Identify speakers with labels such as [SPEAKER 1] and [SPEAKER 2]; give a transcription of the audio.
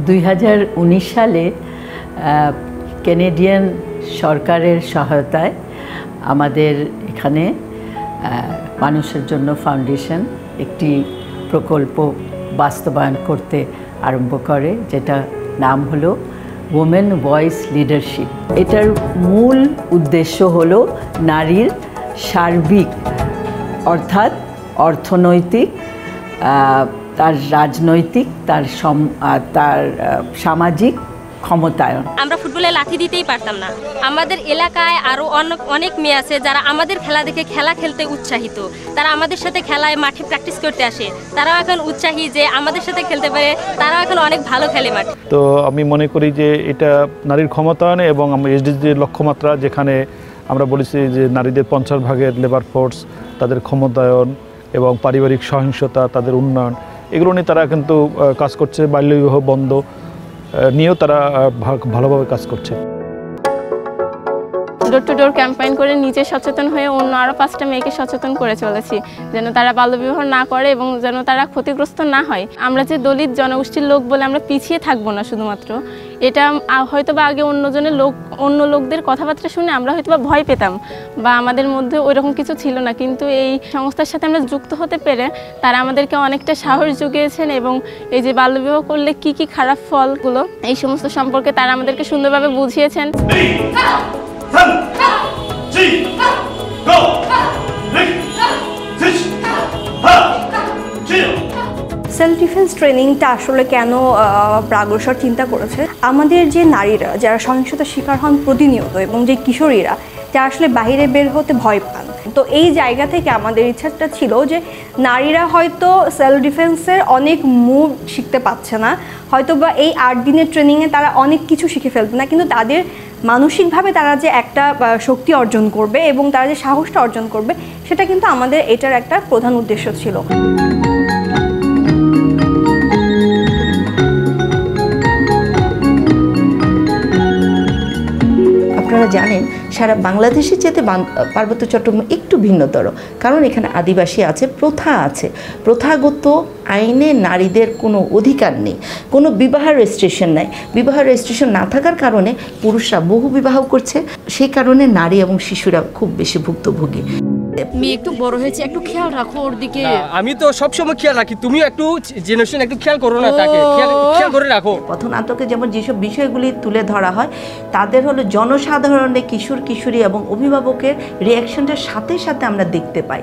[SPEAKER 1] 2019 সালে কানাডিয়ান সরকারের সহায়তায় আমাদের এখানে মানুষের জন্য ফাউন্ডেশন একটি প্রকল্প বাস্তবায়ন করতে আরম্ভ করে, যেটা নাম হলো ওমেন ভয়েস লিডারশিপ। এটার মূল উদ্দেশ্য হলো নারীর সার্বিক অর্থাৎ অর্থনৈতিক, তার রাজনৈতিক, তার সামাজিক ক্ষমতায়ন।
[SPEAKER 2] আমরা ফুটবলে লাথি দিতেই পারতাম না। আমাদের এলাকায় আরও অনেক মেয়ে আছে যারা আমাদের খেলা দেখে খেলা খেলতে উৎসাহিত, তারা আমাদের সাথে খেলায় মাঠে প্র্যাকটিস করতে আসে, তারাও এখন উৎসাহী যে আমাদের সাথে খেলতে পারে, তারাও এখন অনেক ভালো খেলে মাঠে।
[SPEAKER 3] তো আমি মনে করি যে এটা নারীর ক্ষমতায়নে এবং এসডিজির লক্ষ্যমাত্রা, যেখানে আমরা বলেছি যে নারীদের 50% লেবার ফোর্স, তাদের ক্ষমতায়ন এবং পারিবারিক সহিংসতা, তাদের উন্নয়ন, এগুলো নিয়ে তারা কিন্তু কাজ করছে। বাল্যবিবাহ বন্ধ নিয়েও তারা ভালোভাবে কাজ করছে।
[SPEAKER 4] ডোর টু ডোর ক্যাম্পেইন করে নিজে সচেতন হয়ে অন্য আরও 5টা মেয়েকে সচেতন করে চলেছি, যেন তারা বাল্যবিবাহ না করে এবং যেন তারা ক্ষতিগ্রস্ত না হয়। আমরা যে দলিত জনগোষ্ঠীর লোক বলে আমরা পিছিয়ে থাকবো না শুধুমাত্র, এটা হয়তোবা আগে অন্য লোকদের কথাবার্তা শুনে আমরা হয়তোবা ভয় পেতাম বা আমাদের মধ্যে ওইরকম কিছু ছিল না, কিন্তু এই সংস্থার সাথে আমরা যুক্ত হতে পেরে তারা আমাদেরকে অনেকটা সাহস জুগিয়েছেন এবং এই যে বাল্যবিবাহ করলে কি কি খারাপ ফলগুলো, এই সমস্ত সম্পর্কে তারা আমাদেরকে সুন্দরভাবে বুঝিয়েছেন।
[SPEAKER 5] সেলফ ডিফেন্স ট্রেনিংটা আসলে কেন প্রাগ্রসর চিন্তা করেছে, আমাদের যে নারীরা যারা সহিংসতার শিকার হন প্রতিনিয়ত এবং যে কিশোরীরা যারা আসলে বাইরে বের হতে ভয় পান, তো এই জায়গা থেকে আমাদের ইচ্ছাটা ছিল যে নারীরা হয়তো সেলফ ডিফেন্সের অনেক মুভ শিখতে পাচ্ছে না, হয়তো বা এই 8 দিনের ট্রেনিংয়ে তারা অনেক কিছু শিখে ফেলবে না, কিন্তু তাদের মানসিকভাবে তারা যে একটা শক্তি অর্জন করবে এবং তারা যে সাহসটা অর্জন করবে, সেটা কিন্তু আমাদের এটার একটা প্রধান উদ্দেশ্য ছিল।
[SPEAKER 6] আপনারা জানেন সারা বাংলাদেশের চেয়ে পার্বত্য চট্টগ্রাম একটু ভিন্নতর, কারণ এখানে আদিবাসী আছে, প্রথা আছে, প্রথাগত আইনে নারীদের কোনো অধিকার নেই, কোনো বিবাহ রেজিস্ট্রেশন নাই। বিবাহ রেজিস্ট্রেশন না থাকার কারণে পুরুষরা বহু বিবাহ করছে, সেই কারণে নারী এবং শিশুরা খুব বেশি ভুক্তভোগী।
[SPEAKER 7] মেয়ে একটু বড় হয়েছে, একটু খেয়াল রাখো ওর দিকে।
[SPEAKER 8] আমি তো সবসময় খেয়াল রাখি, তুমিও একটু জেনারেশন একটু খেয়াল করো না, তাকে খেয়াল করে রাখো।
[SPEAKER 6] পথনাটকে যেমন যেসব বিষয়গুলি তুলে ধরা হয়, তাদের হলো জনসাধারণের কিশোর কিশোরী এবং অভিভাবকের রিয়াকশনটার সাথে সাথে আমরা দেখতে পাই।